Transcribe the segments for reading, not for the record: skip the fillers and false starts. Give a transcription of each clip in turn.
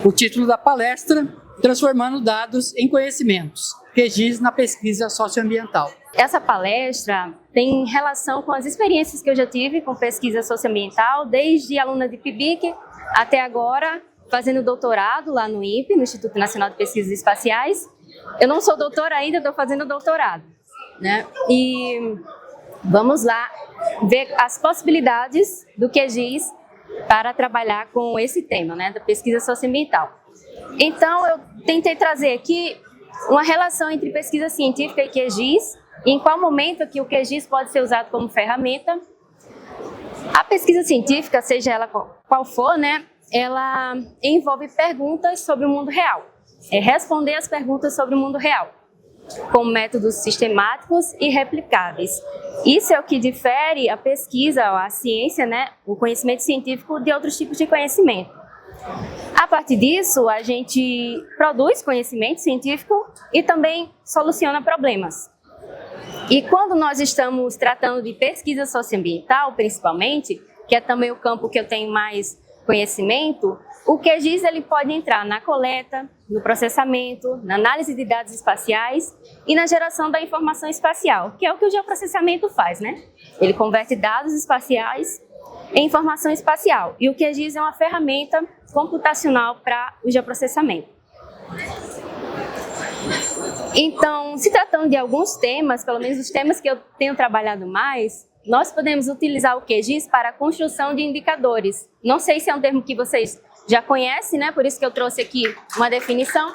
O título da palestra: Transformando dados em conhecimentos, QGIS na pesquisa socioambiental. Essa palestra tem relação com as experiências que eu já tive com pesquisa socioambiental, desde aluna de PIBIC até agora, fazendo doutorado lá no INPE, no Instituto Nacional de Pesquisas Espaciais. Eu não sou doutora ainda, estou fazendo doutorado, né? E vamos lá ver as possibilidades do QGIS para trabalhar com esse tema, né, da pesquisa socioambiental. Então, eu tentei trazer aqui uma relação entre pesquisa científica e QGIS, e em qual momento que o QGIS pode ser usado como ferramenta. A pesquisa científica, seja ela qual for, né, ela envolve perguntas sobre o mundo real. É responder as perguntas sobre o mundo real, com métodos sistemáticos e replicáveis. Isso é o que difere a pesquisa, a ciência, né, o conhecimento científico de outros tipos de conhecimento. A partir disso, a gente produz conhecimento científico e também soluciona problemas. E quando nós estamos tratando de pesquisa socioambiental, principalmente, que é também o campo que eu tenho mais conhecimento, o QGIS ele pode entrar na coleta, no processamento, na análise de dados espaciais e na geração da informação espacial, que é o que o geoprocessamento faz, né? Ele converte dados espaciais em informação espacial, e o QGIS é uma ferramenta computacional para o geoprocessamento. Então, se tratando de alguns temas, pelo menos os temas que eu tenho trabalhado mais, nós podemos utilizar o QGIS para a construção de indicadores. Não sei se é um termo que vocês já conhecem, né? Por isso que eu trouxe aqui uma definição.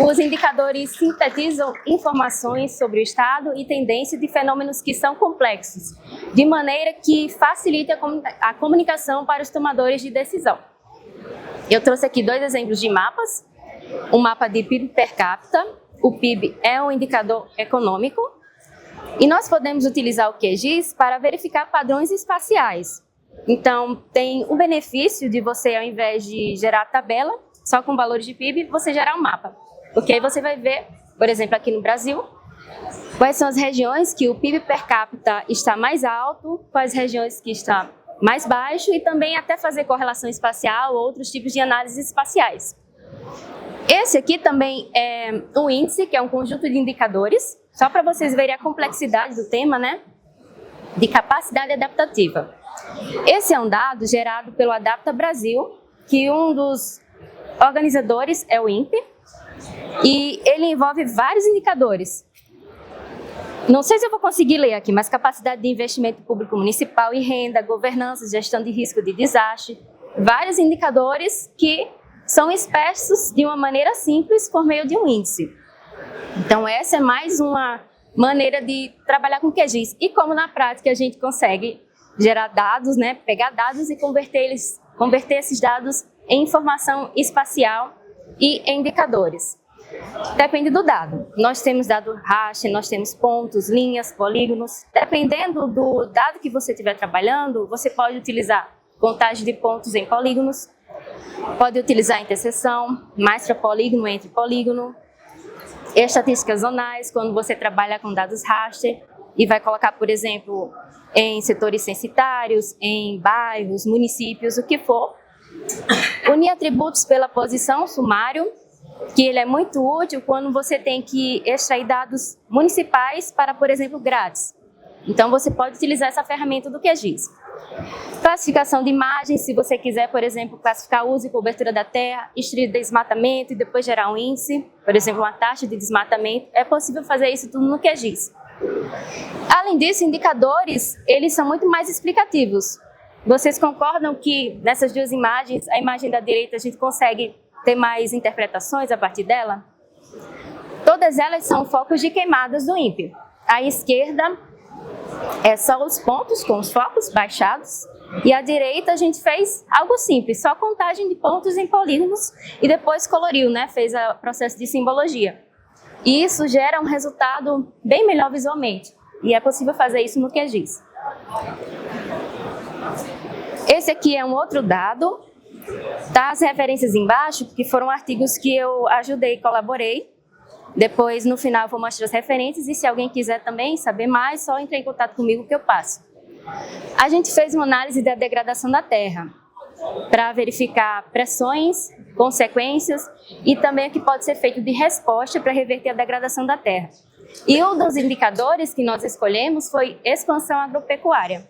Os indicadores sintetizam informações sobre o estado e tendência de fenômenos que são complexos, de maneira que facilite a comunicação para os tomadores de decisão. Eu trouxe aqui dois exemplos de mapas. Um mapa de PIB per capita. O PIB é um indicador econômico. E nós podemos utilizar o QGIS para verificar padrões espaciais. Então, tem o benefício de você, ao invés de gerar a tabela, só com valores de PIB, você gerar um mapa. Porque aí você vai ver, por exemplo, aqui no Brasil, quais são as regiões que o PIB per capita está mais alto, quais regiões que está mais baixo, e também até fazer correlação espacial ou outros tipos de análises espaciais. Esse aqui também é um índice, que é um conjunto de indicadores, só para vocês verem a complexidade do tema, né? De capacidade adaptativa. Esse é um dado gerado pelo Adapta Brasil, que um dos organizadores é o INPE, e ele envolve vários indicadores. Não sei se eu vou conseguir ler aqui, mas capacidade de investimento público municipal e renda, governança, gestão de risco de desastre, vários indicadores que são expressos de uma maneira simples por meio de um índice. Então, essa é mais uma maneira de trabalhar com QGIS. E como na prática a gente consegue gerar dados, né, pegar dados e converter esses dados em informação espacial e em indicadores. Depende do dado. Nós temos dado raster, nós temos pontos, linhas, polígonos. Dependendo do dado que você estiver trabalhando, você pode utilizar contagem de pontos em polígonos, pode utilizar interseção, mais para polígono, entre polígono, estatísticas zonais, quando você trabalha com dados raster e vai colocar, por exemplo, em setores censitários, em bairros, municípios, o que for. Unir atributos pela posição, sumário, que ele é muito útil quando você tem que extrair dados municipais para, por exemplo, grades. Então, você pode utilizar essa ferramenta do QGIS. Classificação de imagens, se você quiser, por exemplo, classificar uso e cobertura da terra, estilo de desmatamento e depois gerar um índice, por exemplo, uma taxa de desmatamento, é possível fazer isso tudo no QGIS. Além disso, indicadores, eles são muito mais explicativos. Vocês concordam que nessas duas imagens, a imagem da direita a gente consegue ter mais interpretações a partir dela? Todas elas são focos de queimadas do INPE. À esquerda é só os pontos com os focos baixados, e à direita a gente fez algo simples, só contagem de pontos em polígonos e depois coloriu, né? Fez o processo de simbologia. E isso gera um resultado bem melhor visualmente, e é possível fazer isso no QGIS. Esse aqui é um outro dado, tá? As referências embaixo, que foram artigos que eu ajudei e colaborei. Depois, no final, eu vou mostrar as referências, e se alguém quiser também saber mais, só entre em contato comigo que eu passo. A gente fez uma análise da degradação da terra. para verificar pressões, consequências e também o que pode ser feito de resposta para reverter a degradação da terra. E um dos indicadores que nós escolhemos foi expansão agropecuária.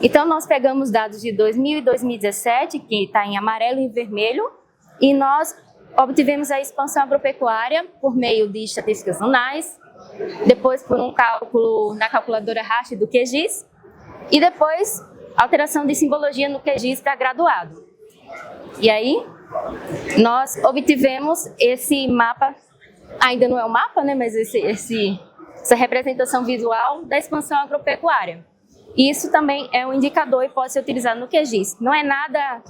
Então, nós pegamos dados de 2000 e 2017, que está em amarelo e vermelho, e nós obtivemos a expansão agropecuária por meio de estatísticas zonais, depois por um cálculo na calculadora raster do QGIS, e depois alteração de simbologia no QGIS para graduado. E aí, nós obtivemos esse mapa, ainda não é um mapa, né, mas essa representação visual da expansão agropecuária. Isso também é um indicador e pode ser utilizado no QGIS. Não é nada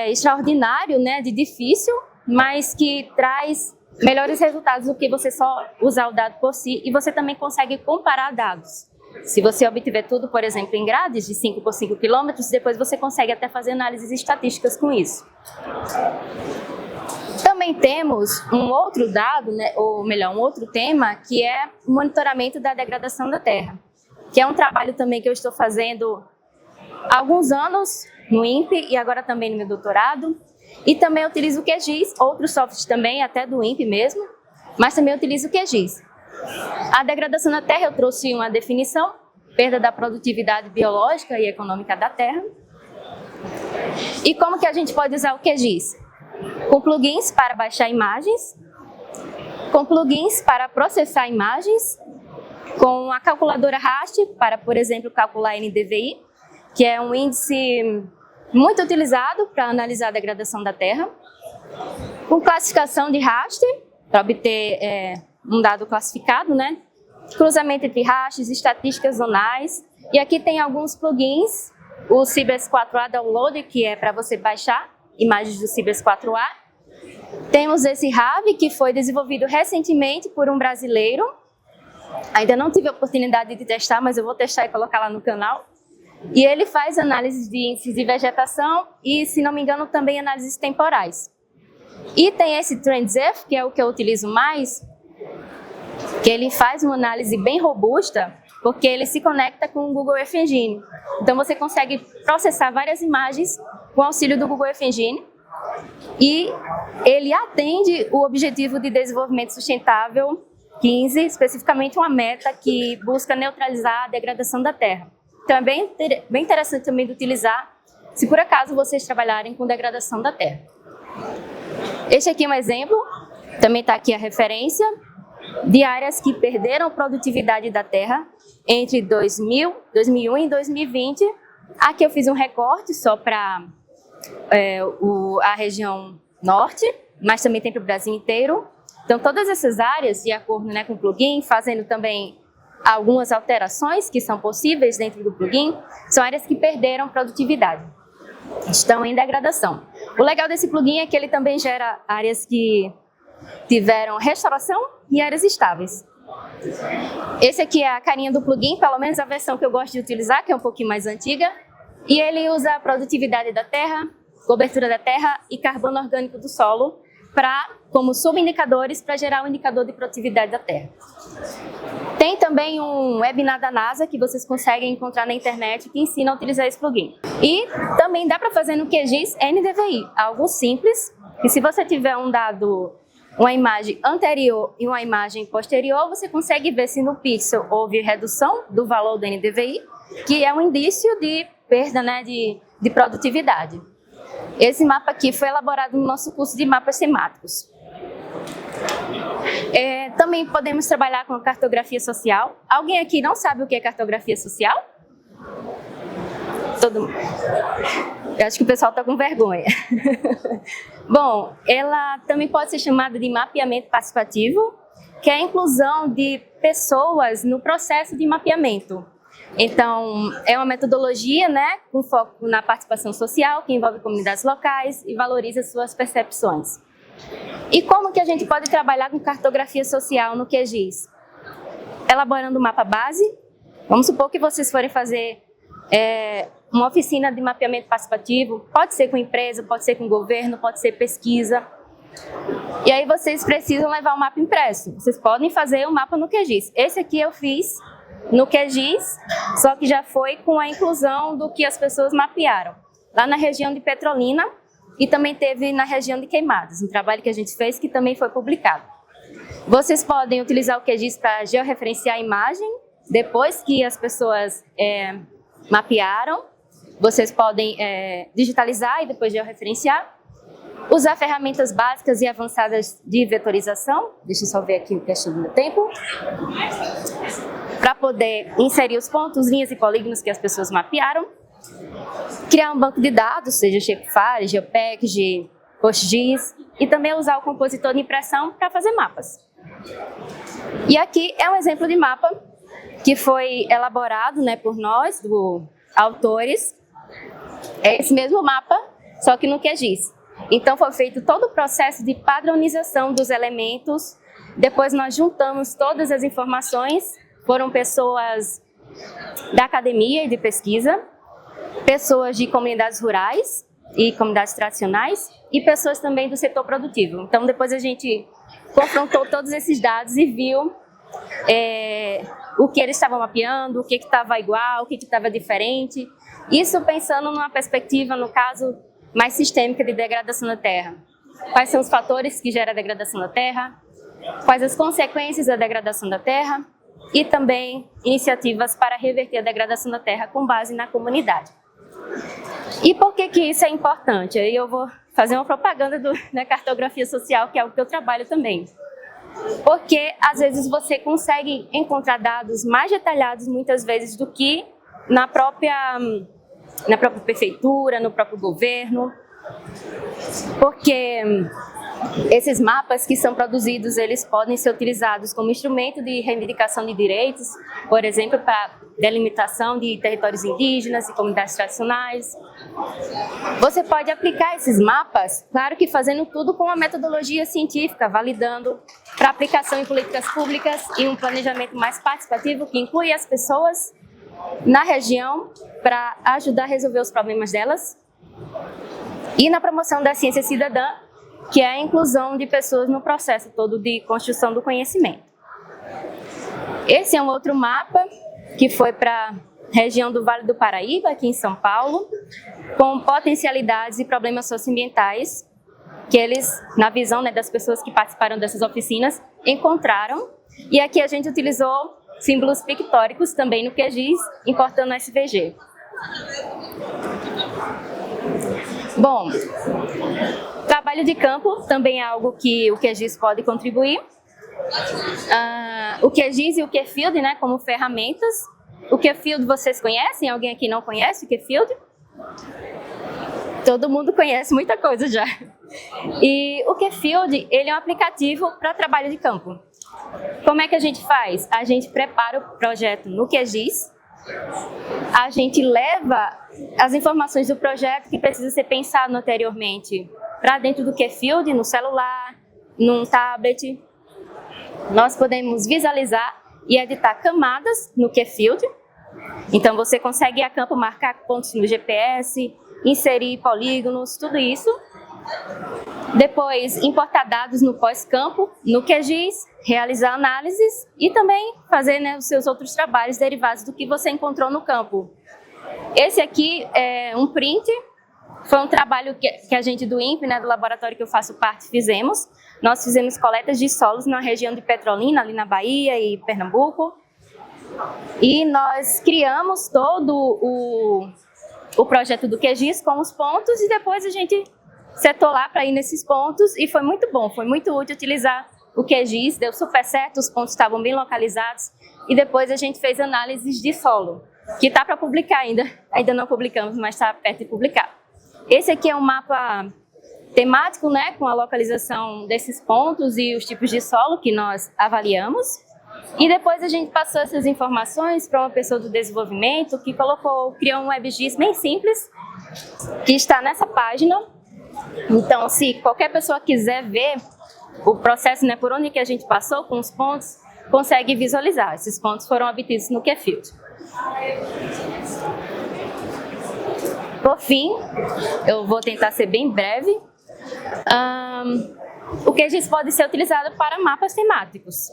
extraordinário, né, de difícil, mas que traz melhores resultados do que você só usar o dado por si, e você também consegue comparar dados. Se você obtiver tudo, por exemplo, em grades de 5 por 5 quilômetros, depois você consegue até fazer análises estatísticas com isso. Também temos um outro dado, né, ou melhor, um outro tema, que é o monitoramento da degradação da terra, que é um trabalho também que eu estou fazendo há alguns anos no INPE e agora também no meu doutorado. E também utilizo o QGIS, outros softwares também, até do INPE mesmo, mas também utilizo o QGIS. A degradação da terra, eu trouxe uma definição: perda da produtividade biológica e econômica da terra. E como que a gente pode usar o QGIS? Com plugins para baixar imagens, com plugins para processar imagens, com a calculadora raster para, por exemplo, calcular NDVI, que é um índice muito utilizado para analisar a degradação da terra, com classificação de raster, para obter um dado classificado, né? Cruzamento entre rasters, estatísticas zonais, e aqui tem alguns plugins, o Cibers 4A Download, que é para você baixar imagens do Cibers 4A. Temos esse RAV, que foi desenvolvido recentemente por um brasileiro. Ainda não tive a oportunidade de testar, mas eu vou testar e colocar lá no canal. E ele faz análises de índices de vegetação e, se não me engano, também análises temporais. E tem esse TrendsF, que é o que eu utilizo mais, que ele faz uma análise bem robusta, porque ele se conecta com o Google Earth Engine. Então, você consegue processar várias imagens com auxílio do Google Earth Engine, e ele atende o Objetivo de Desenvolvimento Sustentável 15, especificamente uma meta que busca neutralizar a degradação da terra. Então, é bem interessante também de utilizar, se por acaso vocês trabalharem com degradação da terra. Este aqui é um exemplo, também está aqui a referência, de áreas que perderam produtividade da terra entre 2001 e 2020. Aqui eu fiz um recorte só para a região norte, mas também tem para o Brasil inteiro. Então, todas essas áreas, de acordo, né, com o plugin, fazendo também algumas alterações que são possíveis dentro do plugin, são áreas que perderam produtividade, estão em degradação. O legal desse plugin é que ele também gera áreas que tiveram restauração e áreas estáveis. Esse aqui é a carinha do plugin, pelo menos a versão que eu gosto de utilizar, que é um pouquinho mais antiga, e ele usa a produtividade da terra, cobertura da terra e carbono orgânico do solo como subindicadores para gerar um indicador de produtividade da terra. Tem também um webinar da NASA que vocês conseguem encontrar na internet que ensina a utilizar esse plugin. E também dá para fazer no QGIS NDVI, algo simples, que se você tiver um dado, uma imagem anterior e uma imagem posterior, você consegue ver se no pixel houve redução do valor do NDVI, que é um indício de perda, né, de produtividade. Esse mapa aqui foi elaborado no nosso curso de mapas temáticos. Também podemos trabalhar com cartografia social. Alguém aqui não sabe o que é cartografia social? Todo mundo. Eu acho que o pessoal está com vergonha. Bom, ela também pode ser chamada de mapeamento participativo, que é a inclusão de pessoas no processo de mapeamento. Então, é uma metodologia, né, com foco na participação social, que envolve comunidades locais e valoriza suas percepções. E como que a gente pode trabalhar com cartografia social no QGIS? Elaborando um mapa base. Vamos supor que vocês forem fazer uma oficina de mapeamento participativo, pode ser com empresa, pode ser com governo, pode ser pesquisa. E aí vocês precisam levar um mapa impresso. Vocês podem fazer um mapa no QGIS. Esse aqui eu fiz no QGIS, só que já foi com a inclusão do que as pessoas mapearam. lá na região de Petrolina e também teve na região de Queimadas, um trabalho que a gente fez que também foi publicado. Vocês podem utilizar o QGIS para georreferenciar a imagem, depois que as pessoas mapearam, vocês podem digitalizar e depois georreferenciar. Usar ferramentas básicas e avançadas de vetorização, deixa eu só ver aqui o que achei do meu tempo, para poder inserir os pontos, linhas e polígonos que as pessoas mapearam. Criar um banco de dados, seja Shapefile, GeoPackage, PostGIS, e também usar o compositor de impressão para fazer mapas. E aqui é um exemplo de mapa que foi elaborado, né, por nós, autores. É esse mesmo mapa, só que no QGIS. Então foi feito todo o processo de padronização dos elementos, depois nós juntamos todas as informações, foram pessoas da academia e de pesquisa, pessoas de comunidades rurais e comunidades tradicionais e pessoas também do setor produtivo. Então depois a gente confrontou todos esses dados e viu o que eles estavam mapeando, o que estava igual, o que estava diferente. Isso pensando numa perspectiva, no caso, mais sistêmica de degradação da terra. Quais são os fatores que geram a degradação da terra? Quais as consequências da degradação da terra? E também iniciativas para reverter a degradação da terra com base na comunidade. E por que isso é importante? Aí eu vou fazer uma propaganda da cartografia social, que é o que eu trabalho também. Porque às vezes você consegue encontrar dados mais detalhados muitas vezes do que na própria prefeitura, no próprio governo, porque esses mapas que são produzidos, eles podem ser utilizados como instrumento de reivindicação de direitos, por exemplo, para delimitação de territórios indígenas e comunidades tradicionais. Você pode aplicar esses mapas, claro que fazendo tudo com uma metodologia científica, validando para aplicação em políticas públicas e um planejamento mais participativo que inclui as pessoas na região para ajudar a resolver os problemas delas e na promoção da ciência cidadã, que é a inclusão de pessoas no processo todo de construção do conhecimento. Esse é um outro mapa que foi para a região do Vale do Paraíba, aqui em São Paulo, com potencialidades e problemas socioambientais que eles, na visão, né, das pessoas que participaram dessas oficinas, encontraram. E aqui a gente utilizou símbolos pictóricos também no QGIS, importando o SVG. Bom, trabalho de campo também é algo que o QGIS pode contribuir. O QGIS e o QField, né, como ferramentas. O QField vocês conhecem? Alguém aqui não conhece o QField? Todo mundo conhece muita coisa já. E o QField, ele é um aplicativo para trabalho de campo. Como é que a gente faz? A gente prepara o projeto no QGIS, a gente leva as informações do projeto que precisa ser pensado anteriormente para dentro do QField, no celular, num tablet. Nós podemos visualizar e editar camadas no QField. Então você consegue ir a campo, marcar pontos no GPS, inserir polígonos, tudo isso. Depois importar dados no pós-campo, no QGIS, realizar análises e também fazer, né, os seus outros trabalhos derivados do que você encontrou no campo. Esse aqui é um print, foi um trabalho que a gente do INPE, né, do laboratório que eu faço parte, fizemos. Nós fizemos coletas de solos na região de Petrolina, ali na Bahia e Pernambuco. E nós criamos todo o projeto do QGIS com os pontos e depois a gente setou lá para ir nesses pontos e foi muito bom, foi muito útil utilizar o QGIS, deu super certo, os pontos estavam bem localizados e depois a gente fez análises de solo, que está para publicar ainda não publicamos, mas está perto de publicar. Esse aqui é um mapa temático, né, com a localização desses pontos e os tipos de solo que nós avaliamos. E depois a gente passou essas informações para uma pessoa do desenvolvimento que criou um WebGIS bem simples, que está nessa página. Então, se qualquer pessoa quiser ver o processo, né, por onde que a gente passou com os pontos, consegue visualizar. Esses pontos foram obtidos no QField. Por fim, eu vou tentar ser bem breve. O QGIS pode ser utilizado para mapas temáticos.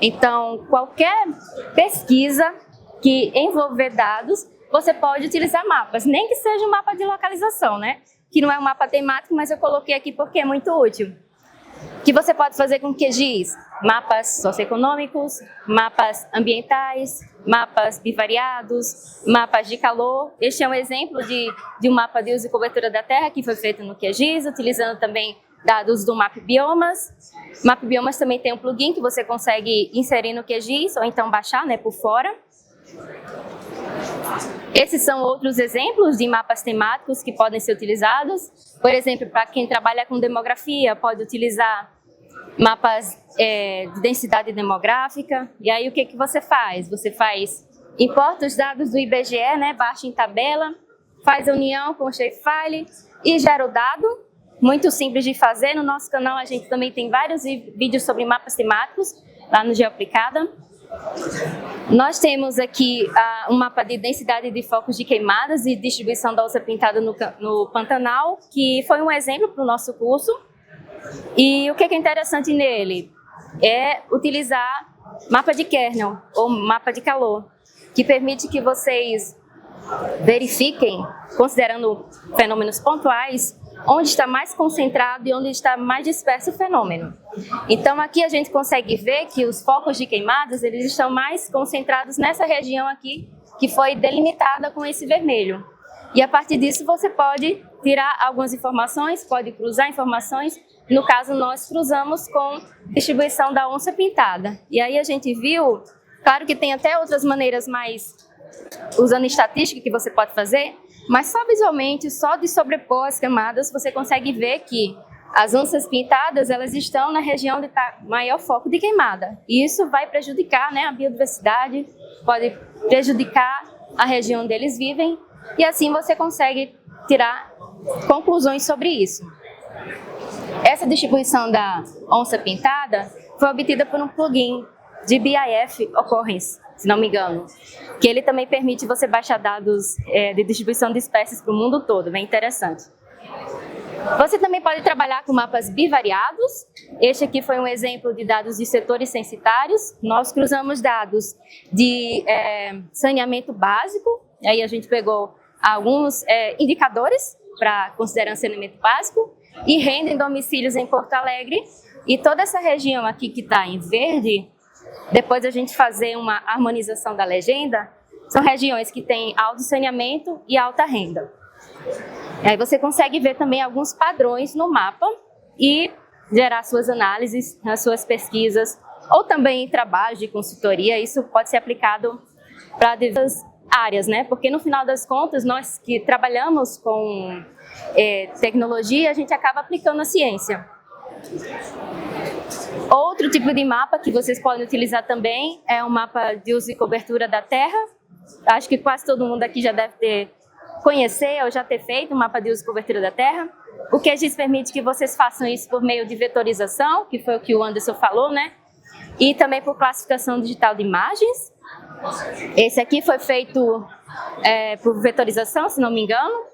Então, qualquer pesquisa que envolver dados, você pode utilizar mapas, nem que seja um mapa de localização, né? Que não é um mapa temático, mas eu coloquei aqui porque é muito útil. Que você pode fazer com QGIS, mapas socioeconômicos, mapas ambientais, mapas bivariados, mapas de calor. Este é um exemplo de um mapa de uso e cobertura da terra que foi feito no QGIS, utilizando também dados do Map Biomas. Map Biomas também tem um plugin que você consegue inserir no QGIS ou então baixar, né, por fora. Esses são outros exemplos de mapas temáticos que podem ser utilizados. Por exemplo, para quem trabalha com demografia, pode utilizar mapas de densidade demográfica. E aí o que você faz? Você importa os dados do IBGE, né, baixa em tabela, faz a união com o shapefile e gera o dado. Muito simples de fazer. No nosso canal a gente também tem vários vídeos sobre mapas temáticos, lá no GeoAplicada. Nós temos aqui um mapa de densidade de focos de queimadas e distribuição da onça pintada no Pantanal, que foi um exemplo para o nosso curso. E o que é interessante nele? É utilizar mapa de kernel, ou mapa de calor, que permite que vocês verifiquem, considerando fenômenos pontuais, onde está mais concentrado e onde está mais disperso o fenômeno. Então aqui a gente consegue ver que os focos de queimadas eles estão mais concentrados nessa região aqui, que foi delimitada com esse vermelho. E a partir disso você pode tirar algumas informações, pode cruzar informações. No caso nós cruzamos com distribuição da onça pintada. E aí a gente viu, claro que tem até outras maneiras mais usando estatística que você pode fazer, mas só visualmente, só de sobrepor as camadas, você consegue ver que as onças pintadas, elas estão na região onde está maior foco de queimada. E isso vai prejudicar, né, a biodiversidade, pode prejudicar a região onde eles vivem, e assim você consegue tirar conclusões sobre isso. Essa distribuição da onça pintada foi obtida por um plugin de BIF Occurrence, se não me engano, que ele também permite você baixar dados de distribuição de espécies para o mundo todo, bem interessante. Você também pode trabalhar com mapas bivariados. Este aqui foi um exemplo de dados de setores censitários. Nós cruzamos dados de saneamento básico, aí a gente pegou alguns indicadores para considerar saneamento básico, e renda em domicílios em Porto Alegre, e toda essa região aqui que está em verde, depois a gente fazer uma harmonização da legenda, são regiões que têm alto saneamento e alta renda. Aí você consegue ver também alguns padrões no mapa e gerar suas análises, as suas pesquisas, ou também trabalhos de consultoria. Isso pode ser aplicado para diversas áreas, né? Porque no final das contas, nós que trabalhamos com tecnologia, a gente acaba aplicando a ciência. Outro tipo de mapa que vocês podem utilizar também é um mapa de uso e cobertura da terra. Acho que quase todo mundo aqui já deve conhecer ou já ter feito um mapa de uso e cobertura da terra. O QGIS permite que vocês façam isso por meio de vetorização, que foi o que o Anderson falou, né? E também por classificação digital de imagens. Esse aqui foi feito por vetorização, se não me engano.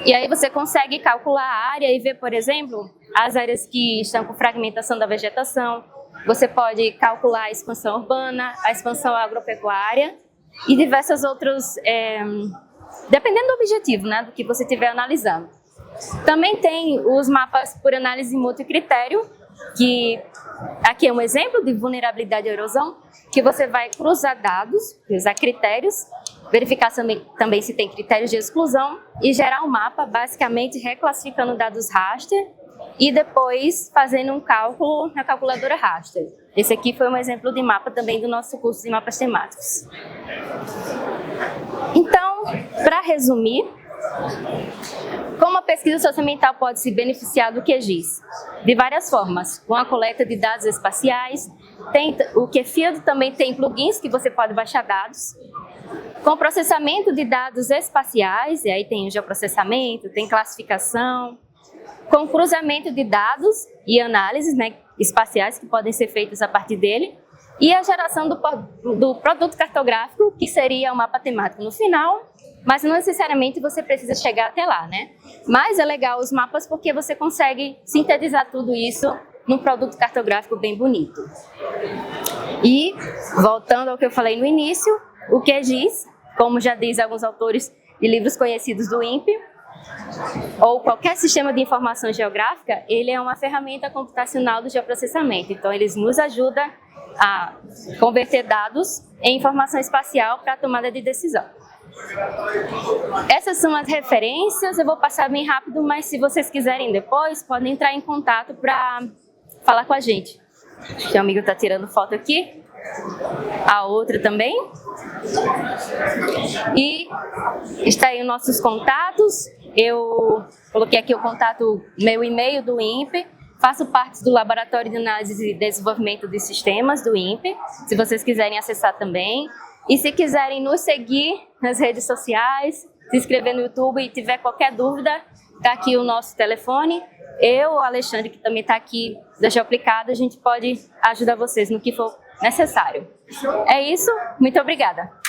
E aí você consegue calcular a área e ver, por exemplo, as áreas que estão com fragmentação da vegetação. Você pode calcular a expansão urbana, a expansão agropecuária e diversos outros, dependendo do objetivo, né, do que você estiver analisando. Também tem os mapas por análise multicritério, que aqui é um exemplo de vulnerabilidade à erosão, que você vai cruzar dados, cruzar critérios, verificar também se tem critérios de exclusão e gerar um mapa, basicamente reclassificando dados raster e depois fazendo um cálculo na calculadora raster. Esse aqui foi um exemplo de mapa também do nosso curso de mapas temáticos. Então, para resumir, como a pesquisa socioambiental pode se beneficiar do QGIS? De várias formas, com a coleta de dados espaciais, o QField também tem plugins que você pode baixar dados, com processamento de dados espaciais, e aí tem o geoprocessamento, tem classificação, com cruzamento de dados e análises, né, espaciais que podem ser feitas a partir dele, e a geração do produto cartográfico, que seria o mapa temático no final, mas não necessariamente você precisa chegar até lá, né? Mas é legal os mapas porque você consegue sintetizar tudo isso num produto cartográfico bem bonito. E, voltando ao que eu falei no início, o QGIS como já diz alguns autores de livros conhecidos do INPE, ou qualquer sistema de informação geográfica, ele é uma ferramenta computacional do geoprocessamento. Então, eles nos ajudam a converter dados em informação espacial para a tomada de decisão. Essas são as referências, eu vou passar bem rápido, mas se vocês quiserem depois, podem entrar em contato para falar com a gente. O amigo está tirando foto aqui, a outra também. E está aí os nossos contatos. Eu coloquei aqui o contato, meu e-mail do INPE. Faço parte do Laboratório de Análise e Desenvolvimento de Sistemas do INPE, se vocês quiserem acessar também. E se quiserem nos seguir nas redes sociais, se inscrever no YouTube e tiver qualquer dúvida, está aqui o nosso telefone. Eu, o Alexandre, que também está aqui da Geoaplicado, a gente pode ajudar vocês no que for necessário. É isso, muito obrigada.